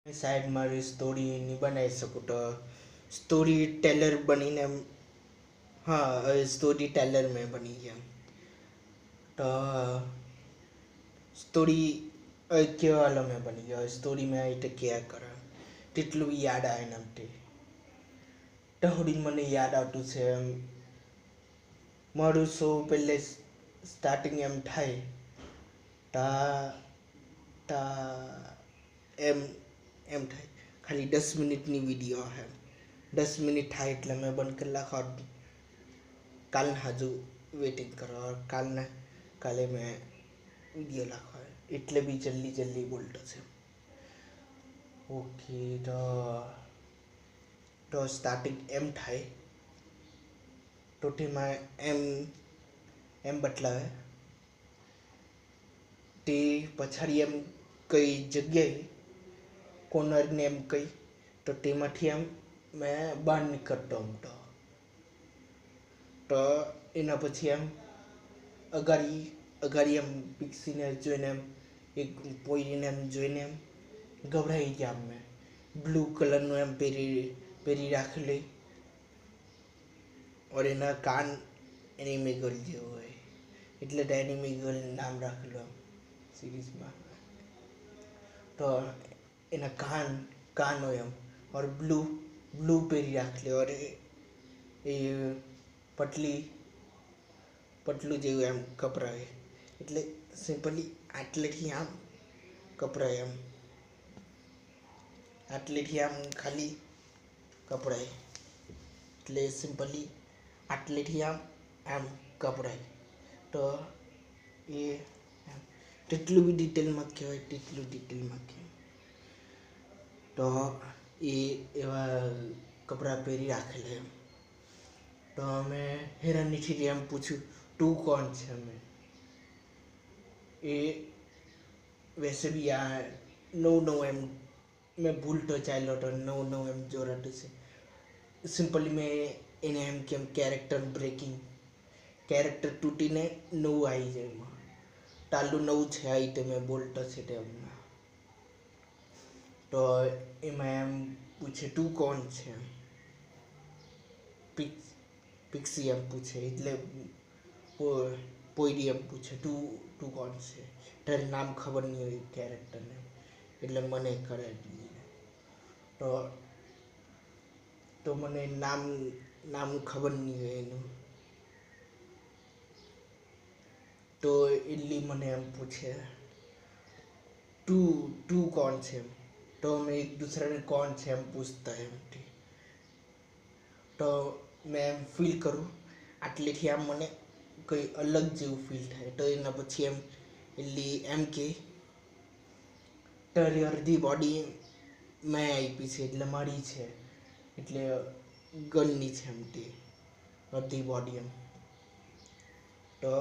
शायद मारी स्टोरी नहीं बनाई सकूँ तो स्टोरी टेलर बनी ने हाँ स्टोरी टेलर में बनी गया तो स्टोरी કેવાલો મેં બની ગયો સ્ટોરી મેં આવી રીતે ક્યાં કરા તેટલું બી યાદ આવે ને તે ટહુડી મને યાદ આવતું છે એમ મારું શો પહેલે સ્ટાર્ટિંગ એમ થાય તા તા એમ એમ થાય ખાલી 10 મિનિટની વિડીયો હે 10 મિનિટ થાય એટલે મેં બંધ કરી નાખો કાલના હાજુ વેઇટિંગ કરો કાલે મેં વિડીયો નાખો એટલે બી જલ્દી જલ્દી બોલતો છે ઓકે તો સ્ટાર્ટિંગ એમ થાય તો તેમાં એમ બતલાવે તે પછાડી એમ કઈ જગ્યાએ કોર્નરને એમ કઈ તો તેમાંથી એમ મેં બહાર નીકળતો હતો તો એના પછી એમ અગાડી એમ પિક્સીને જોઈને એમ એક પોઈને એમ જોઈને એમ ગભરાઈ ગયા મેં બ્લુ કલરનું એમ પહેરી રાખેલી और એના કાન એનિમી ગર્લ જેવો હોય એટલે તો એનિમી ગર્લ નામ રાખેલું એમ સિરીઝમાં તો એના કાન હોય એમ और ब्लू પહેરી રાખેલી और એ પટલું જેવું એમ કપરાય એટલે સિમ્પલી આટલેથી આમ કપરાય એમ આટલેથી આમ ખાલી કપરાય એટલે સિમ્પલી આટલેથી આમ કપરાય તો એ તેટલું બી ડિટેલમાં કહેવાય તેટલું ડિટેલમાં કહેવાય તો એ એવા કપડાં પહેરી રાખેલા એમ તો અમે હેરાનીથી એમ પૂછ્યું તું કોણ છે અમે એ वैसे भी આ નવું એમ મેં ભૂલતો ચાલ્યો હતો નવું એમ જોરાતું છે સિમ્પલી મેં એને એમ કેમ કેરેક્ટર બ્રેકિંગ કેરેક્ટર તૂટીને નવું આવી જાય એમાં તાલું નવું છે આ રીતે મેં બોલતો છે તે હમણાં તો એમાં એમ પૂછે તું કોણ છે પિક્સી એમ પૂછે એટલે પોઈડી એમ પૂછે તું કોણ છે તારે નામ ખબર નહીં હોય કેરેક્ટરને એટલે મને કરે તો મને નામ ખબર નહીં હોય એનું તો એટલી મને એમ પૂછે તું કોણ છે તો અમે એક दूसराને કોણ છે એમ પૂછતા એમથી તો મેં એમ ફીલ કરું આટલેથી આમ મને કંઈ અલગ જેવું ફીલ થાય તો એના પછી એટલી એમ કે તારી અડધી બોડી મેં આપી છે એટલે મારી છે એટલે ગનની છે એમ તે અડધી બોડી એમ તો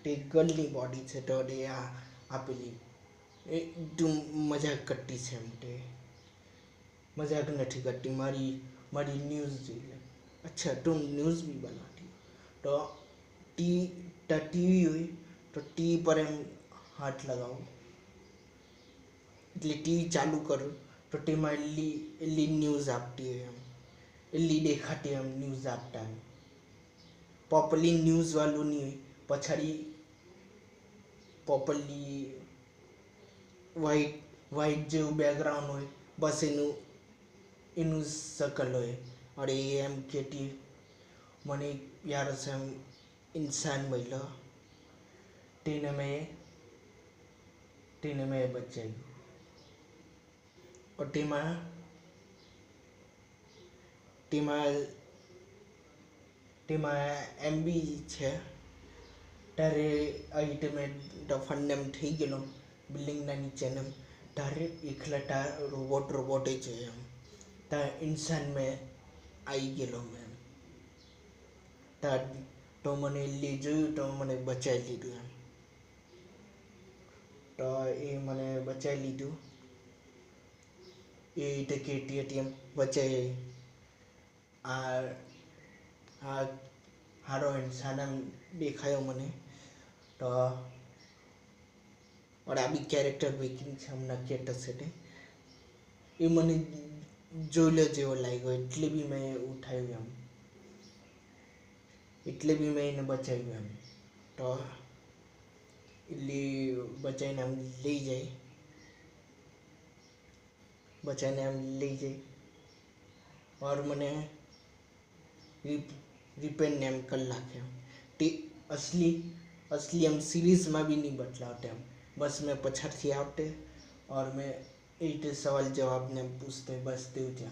તે ગર્લની બોડી છે તો એ આપેલી એકદમ મજાક કરતી છે એમ તે મજાક નથી કરતી મારી ન્યૂઝ જોઈ લે अच्छा तुम न्यूज़ भी बनाती हो तो टीवी हुई तो टीवी पर एम हाथ लगाओ એટલે ટીવી ચાલુ કરું તો તેમાં એટલી ન્યૂઝ આપતી હોય એમ એટલી દેખાતી એમ ન્યૂઝ આપતા એમ પ્રોપરલી ન્યૂઝવાળું નહીં હોય પછાડી પ્રોપરલી વાઇટ જેવું બેકગ્રાઉન્ડ હોય બસ એનું શકલ હોય और એ એમ કહેતી મને પ્યાર છે એમ ઇન્સાન મળ્યો તેને મેં બચાવ્યું और તેમાં એમ બી છે ત્યારે આ રીતે મેં દફાન એમ થઈ ગયેલો બિલ્ડિંગના નીચેને ત્યારે એકલા રોબોટ જ એમ ત્યાં ઇન્સાન મેં આવી ગયેલો મેં તો મને એટલી જોયું તો મને બચાવી લીધું એમ તો એ મને બચાવી લીધું એ રીતે કહેતી હતી એમ બચાવી હારો ઇન્સાન એમ દેખાયો મને તો और આ બી કેરેક્ટર બ્રેકિંગ છે હમણાં કહેતો છે તે એ મને જોઈ લો જેવો લાગ્યો એટલે બી મેં ઉઠાવ્યું એટલે બી મેં એને બચાવ્યું તો એટલે બચાવીને લઈ જાય और मैंने रिपेन नेम कर लाखे ते असली हम सीरीज में भी नहीं बतलाते हम बस मैं पछाड़ थी आवते और मैं एट सवाल जवाब ने पूछते बस तेज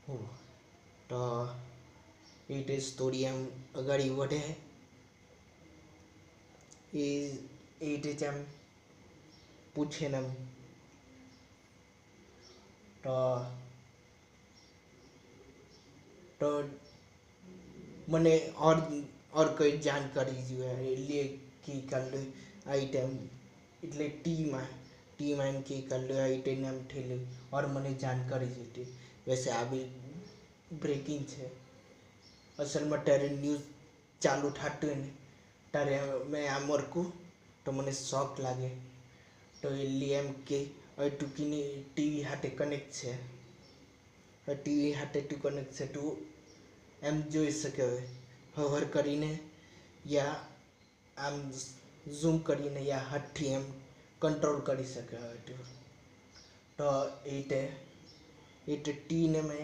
हो तो एट स्टोरी हम अगाड़ी बढ़े एट हम पूछे ने तो मैंने और कोई जानकारी जो है लिए की कर लो आई टाइम એટલે टीम एम की कर लो आई टाइम एम ठेले और मैंने जानकारी जीती वैसे अभी ब्रेकिंग है असल में तेरे न्यूज़ चालू थाते ने तारे मैं आम वर्कू तो मैंने शॉक लगे तो लिए एम के टूकी टीवी हाथे कनेक्ट है टीवी हाथे टू कनेक्ट है टू एम જોઈ શકે હવર કરીને યા આમ ઝૂમ કરીને યા હાથથી એમ કંટ્રોલ કરી શકે તો એ ટીને મેં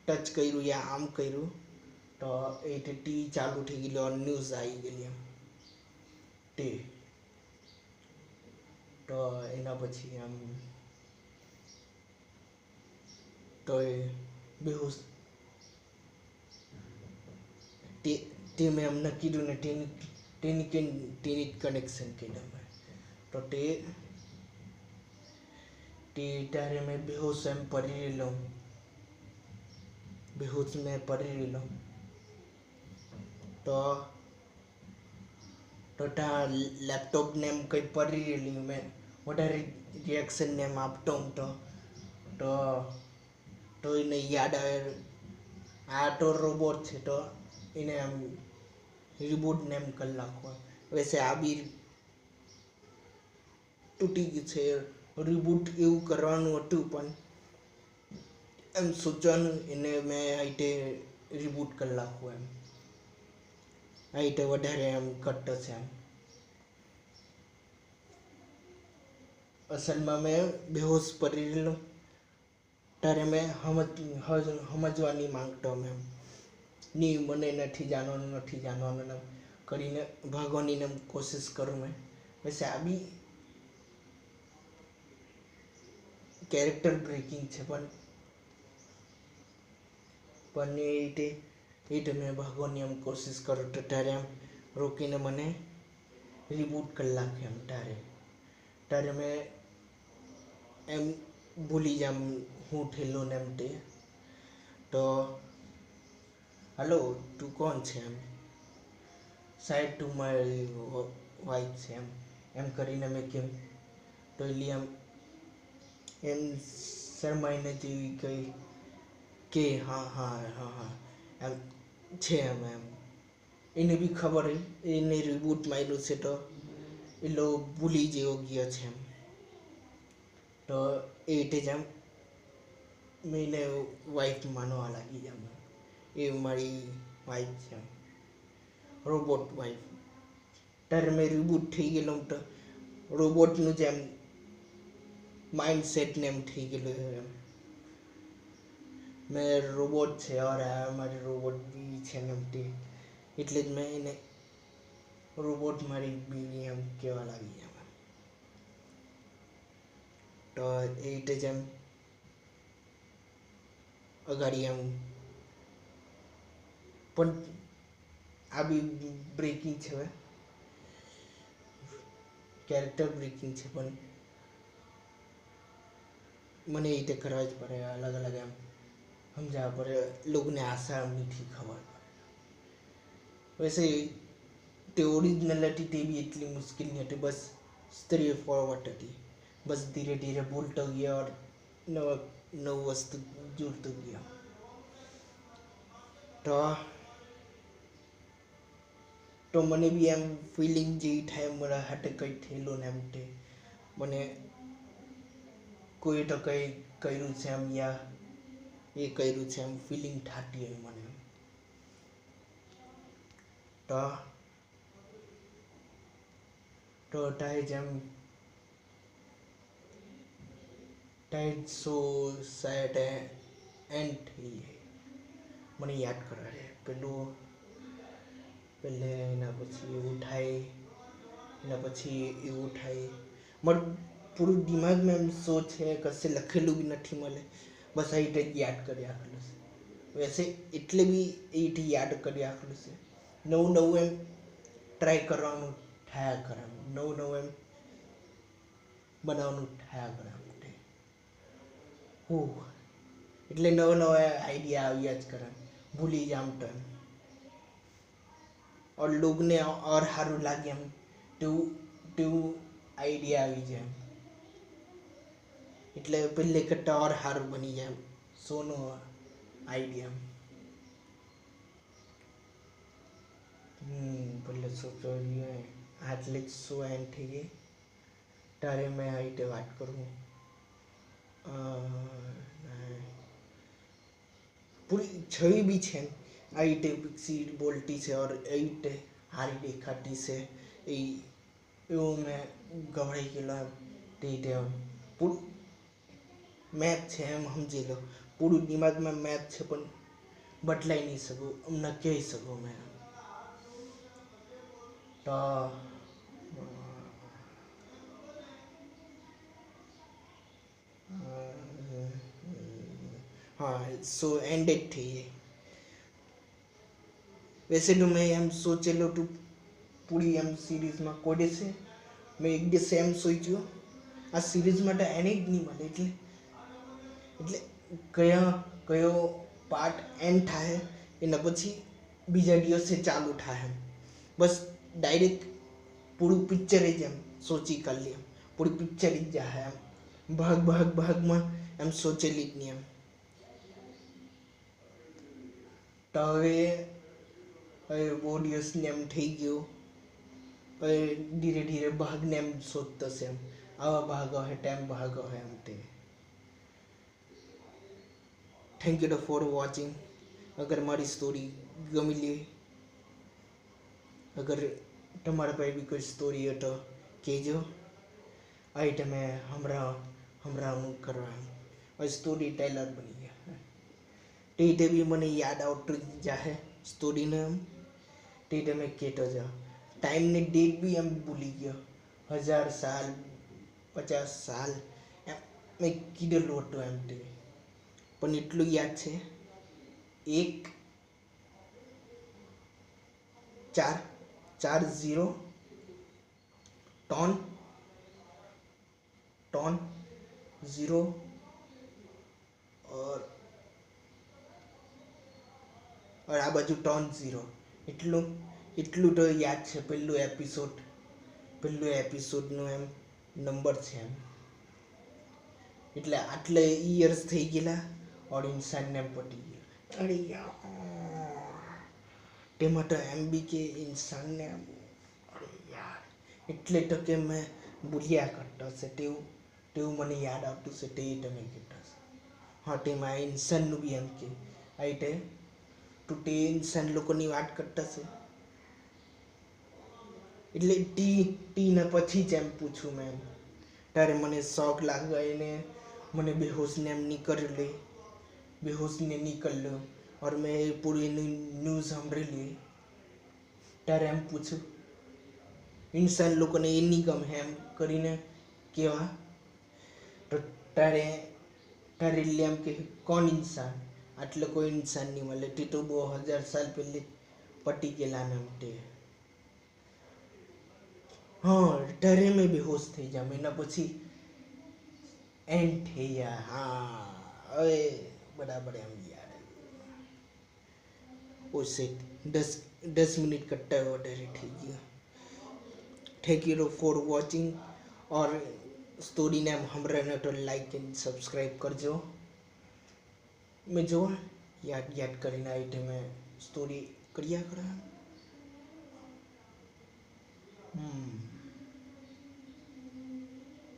ટચ કર્યું યા આમ કર્યું તો એ ટી ચાલુ થઈ ગયેલી और ન્યૂઝ આવી ગયેલી એમ તે તો એના પછી આમ તો એ બેહોશ મેં અમને કીધું ને તેની કનેક્શન કીધું મેં તો તે ત્યારે મેં બેહોશ એમ પડી રહેલો તો ત્યાં લેપટોપને એમ કંઈ પડી રહેલી મેં વધારે રિએક્શનને એમ આપતો તો એને યાદ આવે આ તો રોબોટ છે તો એને આમ रिबूट नेम कर नाखो वैसे आ भी तूटी गई है रिबूट एवं करवानुं हतुं पण एम सोचवानुं एने मैं आईटे रिबूट कर नाखो एम आईटे वधारे एम कट छे असल में मैं बेहोश पड़ी रहेलो त्यारे मैं समजवानी मांगतो मैं नहीं मने नहीं जानवानुं करीने भागवानी कोशिश करूँ मैं वैसे आ भी कैरेक्टर ब्रेकिंग है पण ये मैं भागवानी कोशिश करूँ तो त्यारे रोकीने मने रिबूट कर नाखे एम त्यारे मैं एम भूली जाम हूँ ठेलो ने एम ते तो हेलो तू कौन छे एम साइड टू माय वाइफ छे एम करीने मैं केम तो लिए एम शर्माईने जेवी कही के हाँ हाँ हाँ हाँ एम छे एम एने भी खबर है एने रिबूट मार्યું છે તો એ લોકો ભૂલી જેવો ગયો છે એમ તો એ રીતે જ એમ મેં વાઇફ માનવા લાગી એમ એ મારી વાઇફ છે રોબોટ વાઇફ ત્યારે મેં રિબૂટ થઈ ગયેલો તો રોબોટનું જેમ માઇન્ડ સેટ ને એમ થઈ ગયેલું એમ મેં રોબોટ છે और મારી રોબોટ બીવી છે ને એમ તે એટલે જ મેં એને રોબોટ મારી બીવી એમ કહેવા લાગી એમ તો એ રીતે જ એમ અગાડી એમ પણ આ બી બ્રેકિંગ છે कैरेक्टर ब्रेकिंग है पण મને એ રીતે કરવા જ પડે અલગ અલગ એમ સમજાવવા પડે લોકોને આશા નથી ખબર वैसे તે ઓરિજિનલિટી તે બી એટલી મુશ્કેલ नहीं હતી बस स्ट्रेट फॉरवर्ड હતી बस धीरे धीरे बोलता गया और नव वस्तु जुड़ता गया तो મને બી એમ ફિલિંગ જેવી થાય મારા હાથે કંઈ થયેલું ને એમ તે મને કોઈ તો કંઈ કર્યું છે એમ યા એ કર્યું છે એમ ફિલિંગ થતી હોય મને. તો તારે જેમ ટાઈટ સો સેટ એન્ડ થઈ જાય મને યાદ કરાવે પહેલે એના પછી એવું થાય, એના પછી એવું થાય. મારું પૂરું દિમાગમાં એમ સો છે, કશે લખેલું બી નથી મળે, બસ આ રીતે જ યાદ કર્યા કરેલું છે. વૈસે એટલે બી એ રીતે યાદ કર્યા કરેલું છે. નવું નવું એમ ટ્રાય કરવાનું થયા કરે, નવું નવું એમ બનાવવાનું થયા કરે માટે એટલે નવા નવા આઈડિયા આવ્યા જ કરે, ભૂલી જામ તો એમ ઓર લોગને ઓર સારું લાગે એમ તેવું આઈડિયા આવી જાય એટલે પહેલે કરતાં ઓર સારું બની જાય શોનો આઈડિયા. પહેલે સોચો આટલે જ શો એન્ડ થઈ ગઈ ત્યારે મેં આ રીતે વાત કરું. પૂરી છવી બી છે આ રીતે સીટ બોલતી છે ઓર એ રીતે હારી દેખાતી છે એવું મેં ગભરાઈ ગયેલો એમ તે રીતે પૂરું મેપ છે એમ સમજી લો, પૂરું દિમાગમાં મેપ છે પણ બદલાઈ નહીં શકું, અમને કહી શકું મેં તો हाँ सो एंडेड थी ये. वैसे तो मैं एम सोचेलो तो पूरी एम सीरीज में कोडे से मैं एक दिन सेम सोच्यो આ સિરીઝ માટે એને જ નહીં મળે એટલે કયો પાર્ટ એન્ડ થાય એના પછી બીજા દિવસે ચાલુ થાય એમ બસ ડાયરેક્ટ પૂરું પિક્ચર જ એમ સોચી કરી લે પૂરી પિક્ચર જ જાય એમ ભાગમાં એમ સોચેલી જ નહીં એમ. તો હવે બહુ દિવસને એમ થઈ ગયું, હવે ધીરે ધીરે ભાગને એમ શોધતો છે એમ આવા ભાગો હે તેમ ભાગો હે એમ તે. Thank you for watching. અગર મારી સ્ટોરી ગમી લે, અગર તમારા પાસે બી કોઈ સ્ટોરી હોય તો કહેજો. આ રીતે મેં હમણાં કરવા સ્ટોરી ટેલર બની ગયા તે રીતે બી મને યાદ આવતું જાહે સ્ટોરીને એમ તે રીતે મેં કહેતો જાઉં. ટાઈમની ડેટ બી એમ ભૂલી ગયો, 1000 સાલ 50 સાલ એમ મેં કીધેલું હતું એમ તે પણ એટલું યાદ છે 1 4 टॉन 0 और આ બાજુ ટોન 0 એટલું તો યાદ છે. પહેલું એપિસોડનું એમ નંબર છે એમ એટલે આટલે યર્સ થઈ ગયેલા ઓર ઇન્સાનને એમ પટી ગયેલા. અરે યાર તેમાં તો એમ બી કે ઇન્સાનને અરે યાર એટલે તો કે મેં ભૂલ્યા કરતો હશે તેવું મને યાદ આવતું છે તે તમે કહેતા હશે. હા તેમાં ઇન્સાનનું બી એમ કે આ રીતે તું તે ઇન્સાન લોકોની વાત કરતા છે એટલે ટીને પછી જ એમ પૂછું મેં ત્યારે મને શોખ લાગ્યો એને મને બેહોશને એમ નીકળ્યો और मैं पूरी न्यूज़ સાંભળેલી ત્યારે એમ પૂછું ઇન્સાન લોકોને એ નહીં ગમે એમ કરીને કહેવા તો તારે એમ કે કોણ ઇન્સાન આટલે કોઈ ઇન્સાન નહીં મળે તે તો બહુ 1000 સાલ પહેલે પટી ગયેલા ને એમ તે હા ત્યારે મેં બેહોશ થઈ જામ એના પછી એન્ડ થઈ ગયા. હા હવે બરાબર એમ યાર ઓ શિટ 10 મિનિટ કરતાં વધારે થઈ ગયો. થેન્ક યુ ફોર વોચિંગ और સ્ટોરીને એમ હમણાં તો લાઈક એન્ડ સબસ્ક્રાઈબ કરજો. મેં જો યાદ કરીને આવી રીતે મેં સ્ટોરી કર્યા કરે.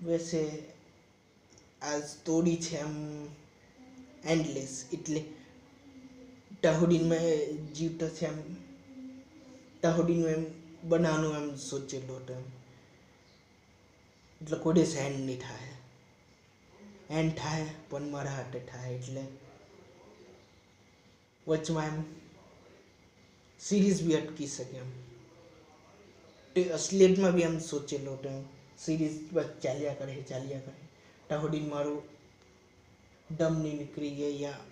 वैसे આ સ્ટોરી છે એમ એન્ડલેસ, એટલે તાહુડીનમાં જીવતા છે એમ તાહુડીનું એમ બનાવવાનું એમ સોચેલું હતું એમ, એટલે કોઈ દિવસ એન્ડ નહીં થાય, એન્ડ થાય પણ મારા હાથે થાય, એટલે વચમાં એમ સિરીઝ બી અટકી શકે એમ, તે અસલિયતમાં બી એમ સોચેલું હતું એમ, સિરીઝ બસ ચાલ્યા કરે તાહુડીન મારું દમ નહીં નીકળી ગયે યા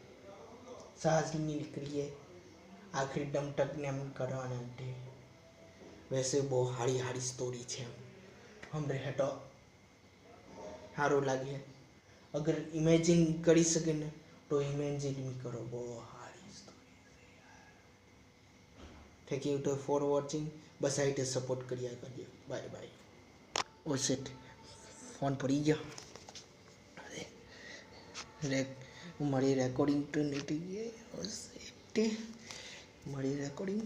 સાહસ नहीं निकली है, आखिरी दम तक ने हम करवाना थे। वैसे वो हाड़ी स्टोरी है, हम रहे तो हारो लगे, अगर इमेजिन करी सके ने तो इमेजिन भी करो, वो हाड़ी स्टोरी है। थैंक यू तो फॉर वॉचिंग, बस आई टे सपोर्ट करिए, bye bye. Oh shit, phone पड़ी गया, अरे મારી રેકોર્ડિંગ તો નીકળી ગઈ, મારી રેકોર્ડિંગ